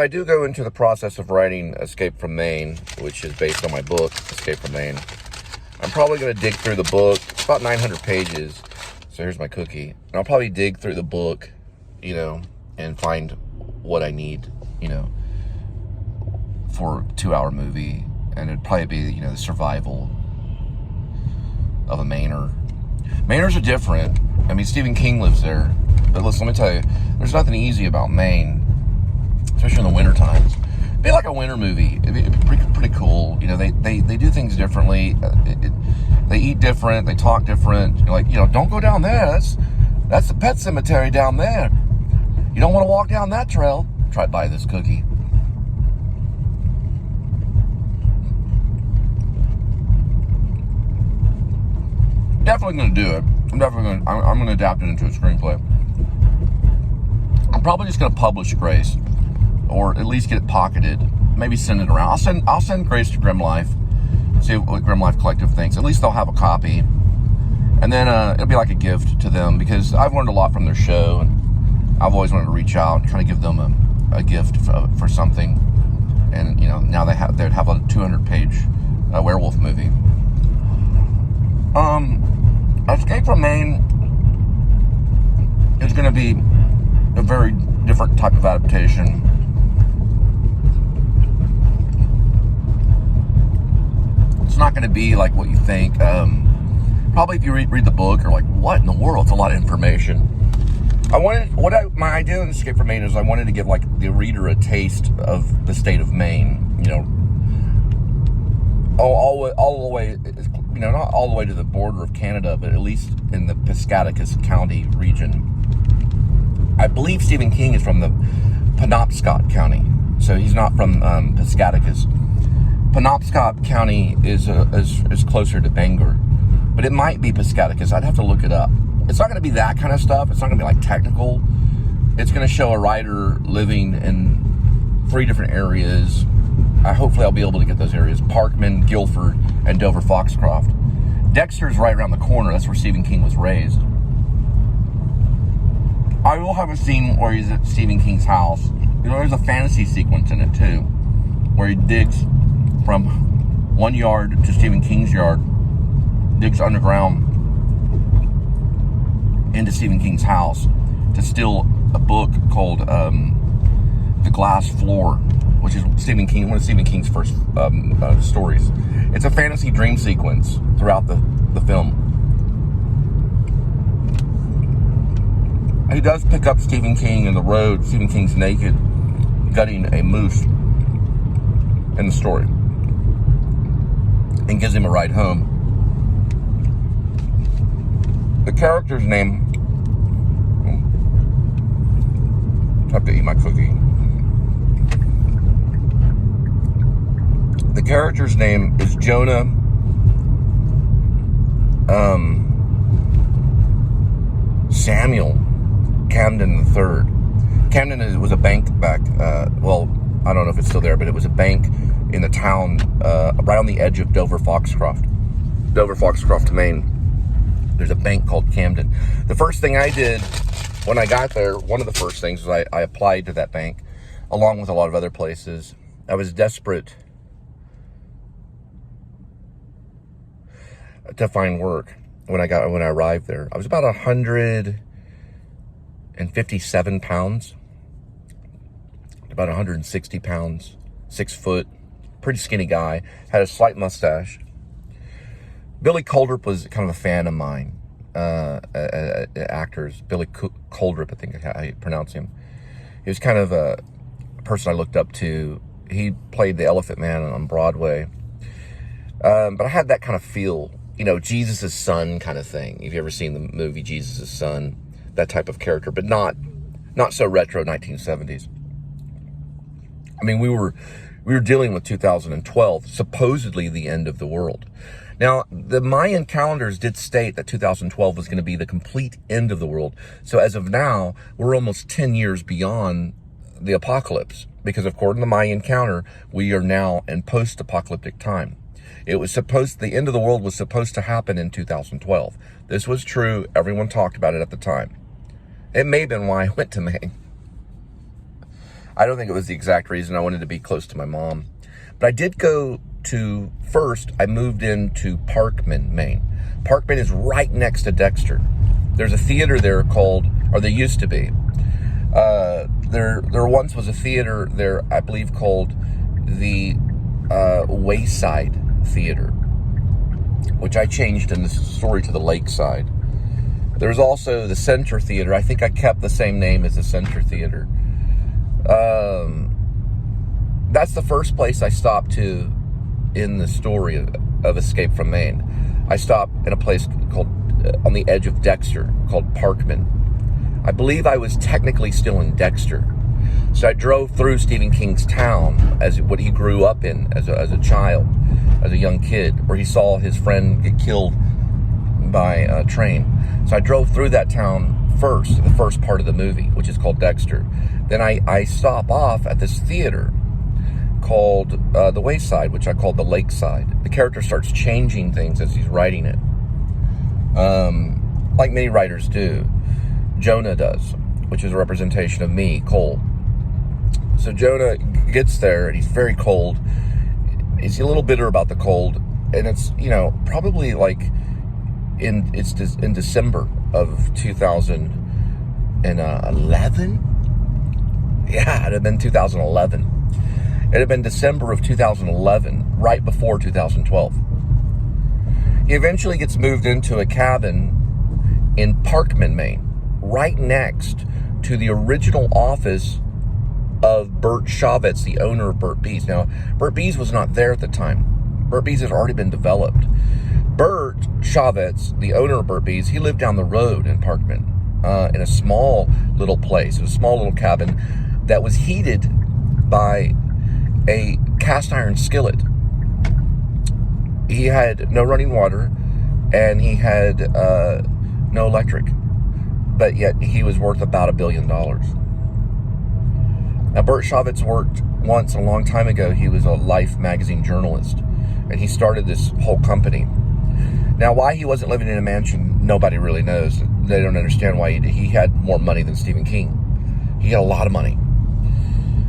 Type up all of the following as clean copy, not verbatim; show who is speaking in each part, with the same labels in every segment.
Speaker 1: I do go into the process of writing Escape from Maine, which is based on my book, Escape from Maine. I'm probably going to dig through the book. It's about 900 pages. So here's my cookie. And I'll probably dig through the book, you know, and find what I need, you know, for a 2-hour movie. And it'd probably be, you know, the survival of a Mainer. Mainers are different. I mean, Stephen King lives there. But listen, let me tell you, there's nothing easy about Maine, especially in the winter times. It'd be like a winter movie. It'd be pretty cool. You know, they do things differently. They eat different. They talk different. You're like, you know, don't go down there. That's the pet cemetery down there. You don't want to walk down that trail. Try to buy this cookie. Definitely going to do it. I'm going to adapt it into a screenplay. I'm probably just going to publish Grace, or at least get it pocketed. Maybe send it around. I'll send Grace to Grim Life. See what Grim Life Collective thinks. At least they'll have a copy, and then it'll be like a gift to them, because I've learned a lot from their show, and I've always wanted to reach out and kind of give them a gift for something. And you know, now they'd have a 200-page werewolf movie. Escape from Maine is going to be a very different type of adaptation. It's not going to be like what you think. Probably if you read the book, you're like, what in the world? It's a lot of information. My idea in Escape from Maine is I wanted to give like the reader a taste of the state of Maine. You know, all the way, you know, not all the way to the border of Canada, but at least in the Piscataquis County region. I believe Stephen King is from the Penobscot County, so he's not from Piscataquis. Penobscot County is closer to Bangor, but it might be Piscataquis. I'd have to look it up. It's not going to be that kind of stuff. It's not going to be like technical. It's going to show a writer living in 3 different areas. Hopefully I'll be able to get those areas: Parkman, Guilford, and Dover Foxcroft. Dexter's right around the corner. That's where Stephen King was raised. I will have a scene where he's at Stephen King's house. You know, there's a fantasy sequence in it too, where he digs from one yard to Stephen King's yard, digs underground into Stephen King's house to steal a book called The Glass Floor, which is one of Stephen King's first stories. It's a fantasy dream sequence throughout the film. He does pick up Stephen King in the road. Stephen King's naked, gutting a moose in the story, and gives him a ride home. The character's name, I have to eat my cookie. The character's name is Jonah Samuel Camden III. Camden was a bank back, well, I don't know if it's still there, but it was a bank in the town right on the edge of Dover Foxcroft, Maine. There's a bank called Camden. The first thing I did when I got there, one of the first things was I applied to that bank, along with a lot of other places. I was desperate to find work when I arrived there. I was about 157 pounds, about 160 pounds, 6 foot, pretty skinny guy, had a slight mustache. Billy Coldrup was kind of a fan of mine, actors. Billy Coldrup, I think how you pronounce him. He was kind of a person I looked up to. He played the Elephant Man on Broadway. But I had that kind of feel, you know, Jesus' son kind of thing. Have you ever seen the movie Jesus' Son? That type of character, but not so retro 1970s. I mean, we were dealing with 2012, supposedly the end of the world. Now, the Mayan calendars did state that 2012 was going to be the complete end of the world. So as of now, we're almost 10 years beyond the apocalypse, because according to the Mayan calendar, we are now in post-apocalyptic time. The end of the world was supposed to happen in 2012. This was true. Everyone talked about it at the time. It may have been why I went to Maine. I don't think it was the exact reason. I wanted to be close to my mom. But I did go to, first, I moved into Parkman, Maine. Parkman is right next to Dexter. There's a theater there called, or there used to be. There once was a theater there, I believe, called the Wayside Theater, which I changed in the story to the Lakeside. There's also the Center Theater. I think I kept the same name as the Center Theater. That's the first place I stopped to in the story of Escape from Maine. I stopped in a place called, on the edge of Dexter, called Parkman. I believe I was technically still in Dexter. So I drove through Stephen King's town, as what he grew up in as a child, as a young kid, where he saw his friend get killed by a train. So I drove through that town first, the first part of the movie, which is called Dexter. Then I stop off at this theater called the Wayside, which I called the Lakeside. The character starts changing things as he's writing it, like many writers do. Jonah does, which is a representation of me, Cole. So Jonah gets there, and he's very cold. He's a little bitter about the cold, and it's, you know, probably like in December of 2011. Yeah, it had been 2011. It had been December of 2011, right before 2012. He eventually gets moved into a cabin in Parkman, Maine, right next to the original office of Bert Chavez, the owner of Burt Bees. Now, Burt Bees was not there at the time. Burt Bees had already been developed. Bert Chavez, the owner of Burt Bees, he lived down the road in Parkman, in a small little place, a small little cabin that was heated by a cast iron skillet. He had no running water, and he had no electric, but yet he was worth about $1 billion. Now, Bert Chavez worked once a long time ago. He was a Life magazine journalist, and he started this whole company. Now, why he wasn't living in a mansion, nobody really knows. They don't understand why he had more money than Stephen King. He had a lot of money.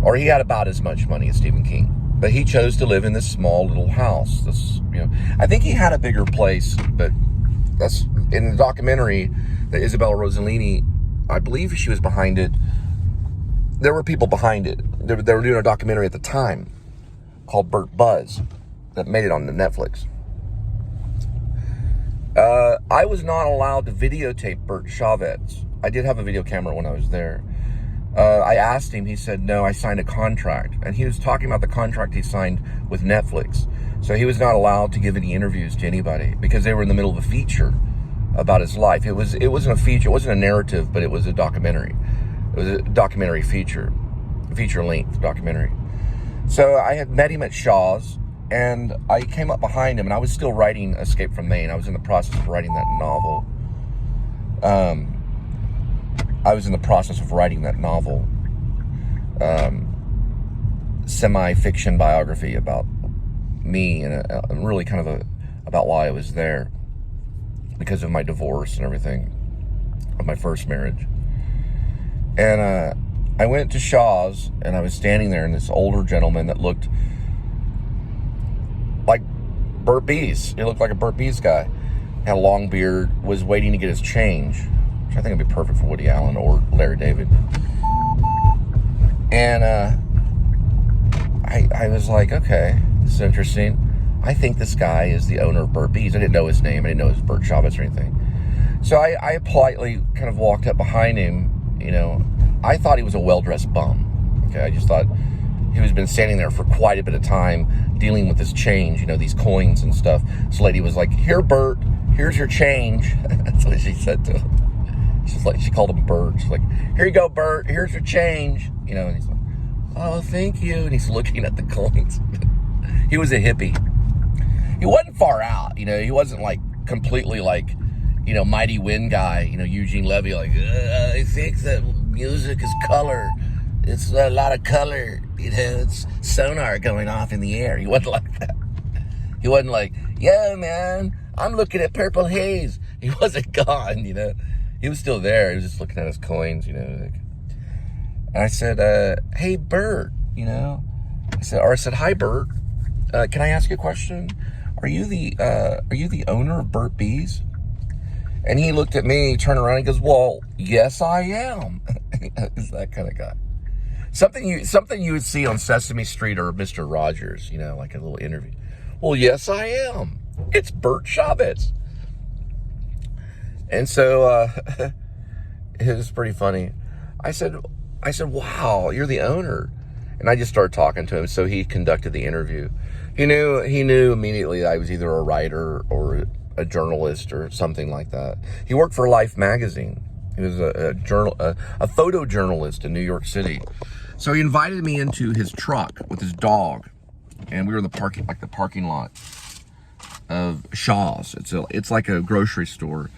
Speaker 1: Or he had about as much money as Stephen King. But he chose to live in this small little house. This, you know, I think he had a bigger place, but that's in the documentary that Isabella Rossellini, I believe she was behind it. There were people behind it. They were doing a documentary at the time called Burt Buzz that made it on the Netflix. I was not allowed to videotape Bert Chavez. I did have a video camera when I was there. I asked him, he said, no, I signed a contract. And he was talking about the contract he signed with Netflix. So he was not allowed to give any interviews to anybody because they were in the middle of a feature about his life. It wasn't a feature, it wasn't a narrative, but it was a documentary. It was a documentary feature-length documentary. So I had met him at Shaw's, and I came up behind him, and I was still writing Escape from Maine. I was in the process of writing that novel. Semi-fiction biography about me, and really kind of about why I was there because of my divorce and everything, of my first marriage. And I went to Shaw's, and I was standing there, and this older gentleman that looked like Burt Bees. He looked like a Burt Bees guy. Had a long beard, was waiting to get his change, which I think would be perfect for Woody Allen or Larry David. And I was like, okay, this is interesting. I think this guy is the owner of Burt Bees. I didn't know his name. I didn't know it was Bert Chavez or anything. So I politely kind of walked up behind him. You know, I thought he was a well-dressed bum. Okay, I just thought he was been standing there for quite a bit of time dealing with this change, you know, these coins and stuff. This lady was like, here, Bert, here's your change. That's what she said to him. She's like, she called him Bert. She's like, here you go, Bert, here's your change. You know, and he's like, oh, thank you. And he's looking at the coins. He was a hippie. He wasn't far out, you know, he wasn't like completely like, you know, Mighty Wind guy, you know, Eugene Levy, like, I think that music is color. It's a lot of color, you know, it's sonar going off in the air. He wasn't like that. He wasn't like, yeah, man, I'm looking at purple haze. He wasn't gone, you know. He was still there. He was just looking at his coins, you know. And I said, hey, Bert, you know, I said, hi, Bert. Can I ask you a question? Are you the owner of Burt Bees? And he looked at me, turned around, and he goes, well, yes, I am. He's that kind of guy. Something you would see on Sesame Street or Mr. Rogers, you know, like a little interview. Well, yes, I am. It's Bert Chavez. And so it was pretty funny. I said, wow, you're the owner. And I just started talking to him. So he conducted the interview. He knew immediately I was either a writer or a journalist or something like that. He worked for Life magazine. He was a photojournalist in New York City. So he invited me into his truck with his dog, and we were in the parking lot of Shaw's. It's like a grocery store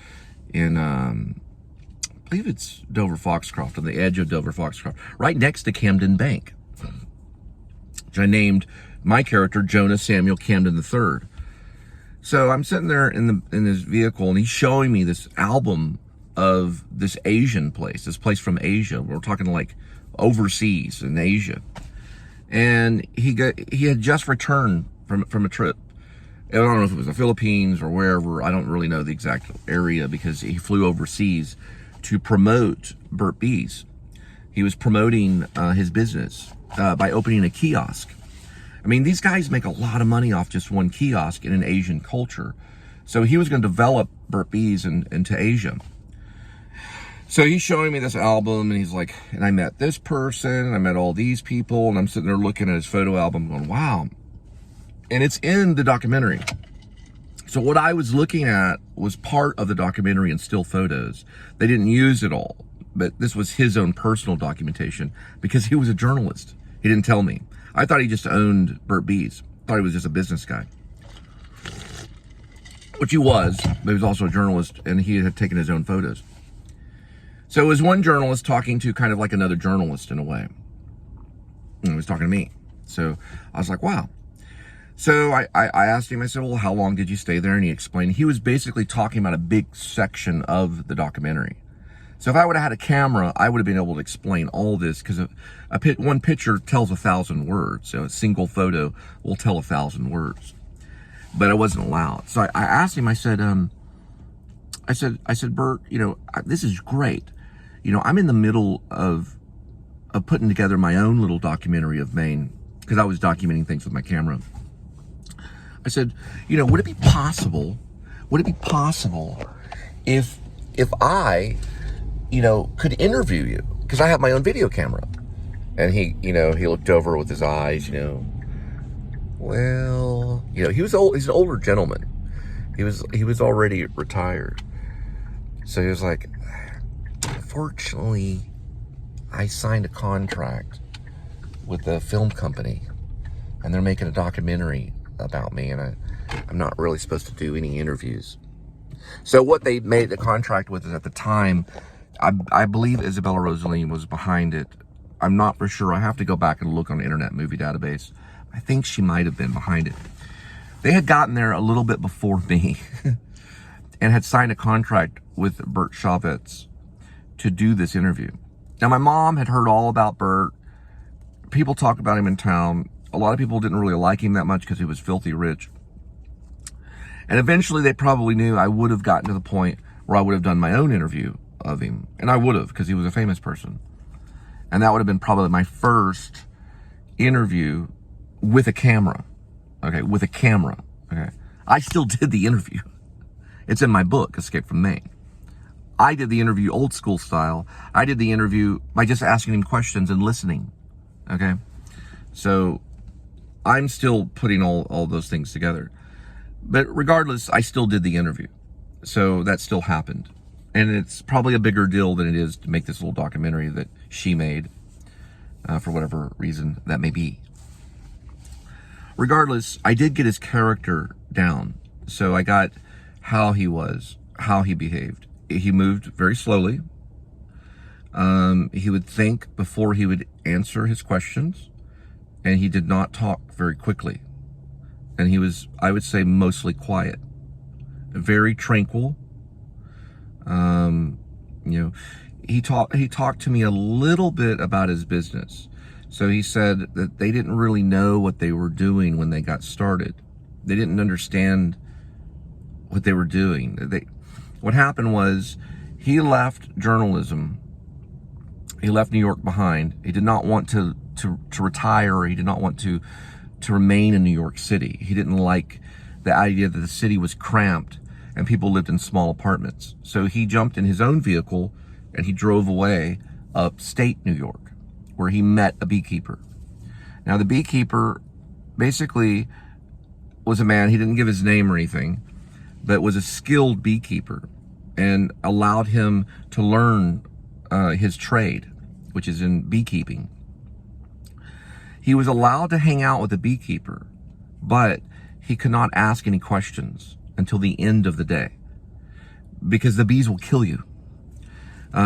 Speaker 1: in I believe it's Dover Foxcroft, on the edge of Dover Foxcroft, right next to Camden Bank. Which I named my character Jonah Samuel Camden III. So I'm sitting there in his vehicle, and he's showing me this album of this Asian place, this place from Asia. We're talking like overseas in Asia. And he had just returned from a trip. I don't know if it was the Philippines or wherever. I don't really know the exact area, because he flew overseas to promote Burt Bees. He was promoting his business by opening a kiosk. I mean, these guys make a lot of money off just one kiosk in an Asian culture. So he was going to develop Burt Bees into Asia. So he's showing me this album, and he's like, and I met this person, and I met all these people, and I'm sitting there looking at his photo album going, wow. And it's in the documentary. So what I was looking at was part of the documentary in still photos. They didn't use it all, but this was his own personal documentation, because he was a journalist. He didn't tell me. I thought he just owned Burt Bees. I thought he was just a business guy. Which he was, but he was also a journalist, and he had taken his own photos. So it was one journalist talking to kind of like another journalist in a way. And he was talking to me. So I was like, wow. So I asked him, I said, well, how long did you stay there? And he explained. He was basically talking about a big section of the documentary. So if I would have had a camera, I would have been able to explain all this, because one picture tells 1,000 words. So a single photo will tell 1,000 words. But I wasn't allowed. So I asked him, I said, Bert, you know, this is great. You know, I'm in the middle of putting together my own little documentary of Maine, because I was documenting things with my camera. I said, you know, would it be possible if I, you know, could interview you? Because I have my own video camera. And he looked over with his eyes, you know, well, you know, he's an older gentleman. He was already retired. So he was like, fortunately, I signed a contract with a film company, and they're making a documentary about me, and I'm not really supposed to do any interviews. So what they made the contract with is, at the time, I believe Isabella Rossellini was behind it. I'm not for sure. I have to go back and look on the Internet Movie Database. I think she might have been behind it. They had gotten there a little bit before me and had signed a contract with Burt Chavez to do this interview. Now, my mom had heard all about Burt. People talk about him in town. A lot of people didn't really like him that much because he was filthy rich. And eventually they probably knew I would have gotten to the point where I would have done my own interview of him. And I would have, because he was a famous person. And that would have been probably my first interview with a camera. Okay, with a camera. Okay. I still did the interview. It's in my book, Escape from Maine. I did the interview old school style. I did the interview by just asking him questions and listening. Okay. So I'm still putting all those things together. But regardless, I still did the interview. So that still happened. And it's probably a bigger deal than it is to make this little documentary that she made, for whatever reason that may be. Regardless, I did get his character down. So I got how he was, how he behaved. He moved very slowly. He would think before he would answer his questions. And he did not talk very quickly. And he was, I would say, mostly quiet. Very tranquil. You know, he talked to me a little bit about his business. So he said that they didn't really know what they were doing when they got started. They didn't understand what they were doing. What happened was he left journalism. He left New York behind. He did not want to retire. He did not want to remain in New York City. He didn't like the idea that the city was cramped and people lived in small apartments. So he jumped in his own vehicle and he drove away upstate New York, where he met a beekeeper. Now the beekeeper basically was a man, he didn't give his name or anything, but was a skilled beekeeper and allowed him to learn his trade, which is in beekeeping. He was allowed to hang out with the beekeeper, but he could not ask any questions until the end of the day, because the bees will kill you.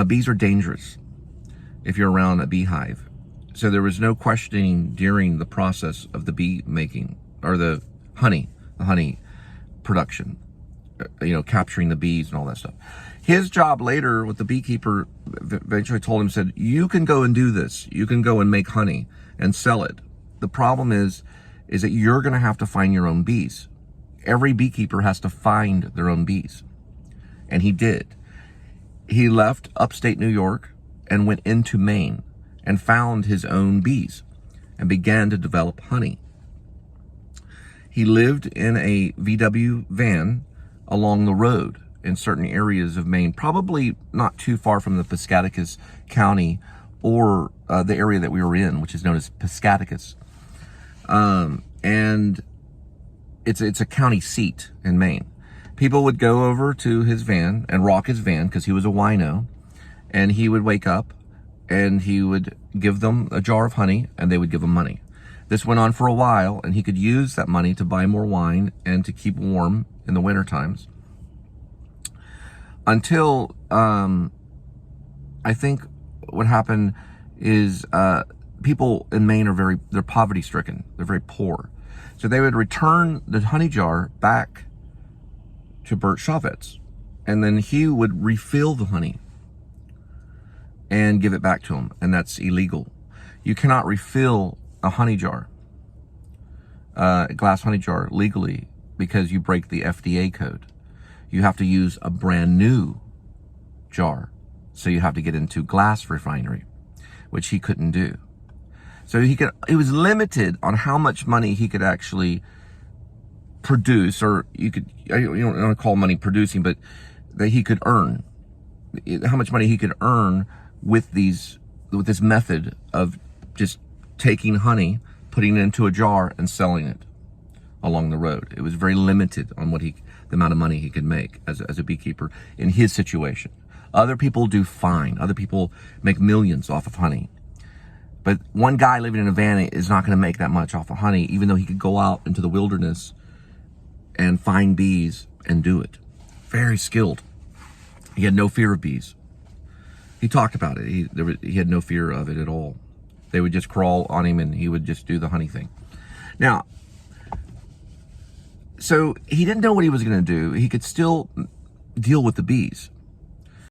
Speaker 1: Bees are dangerous if you're around a beehive. So there was no questioning during the process of the bee making, or the honey production, capturing the bees and all that stuff. His job later with the beekeeper eventually told him, said, you can go and do this. You can go and make honey and sell it. The problem is that you're going to have to find your own bees. Every beekeeper has to find their own bees. And he did. He left upstate New York and went into Maine and found his own bees and began to develop honey. He lived in a VW van along the road in certain areas of Maine, probably not too far from the Piscataquis County or the area that we were in, which is known as Piscataquis. And it's a county seat in Maine. People would go over to his van and rock his van because he was a wino, and he would wake up and he would give them a jar of honey and they would give him money. This went on for a while, and he could use that money to buy more wine and to keep warm in the winter times. Until, I think what happened is, people in Maine they're poverty stricken. They're very poor. So they would return the honey jar back to Bert Chavez, and then he would refill the honey and give it back to him. And that's illegal. You cannot refill a honey jar, a glass honey jar, legally, because you break the FDA code. You have to use a brand new jar. So you have to get into glass refinery, which he couldn't do. So he was limited on how much money he could actually produce, or you don't want to call money producing, but that he could earn, how much money he could earn with this method of just taking honey, putting it into a jar and selling it along the road. It was very limited on the amount of money he could make as a beekeeper in his situation. Other people do fine. Other people make millions off of honey. But one guy living in a van is not going to make that much off of honey, even though he could go out into the wilderness and find bees and do it. Very skilled. He had no fear of bees. He talked about it. He had no fear of it at all. They would just crawl on him and he would just do the honey thing. Now, so he didn't know what he was going to do. He could still deal with the bees.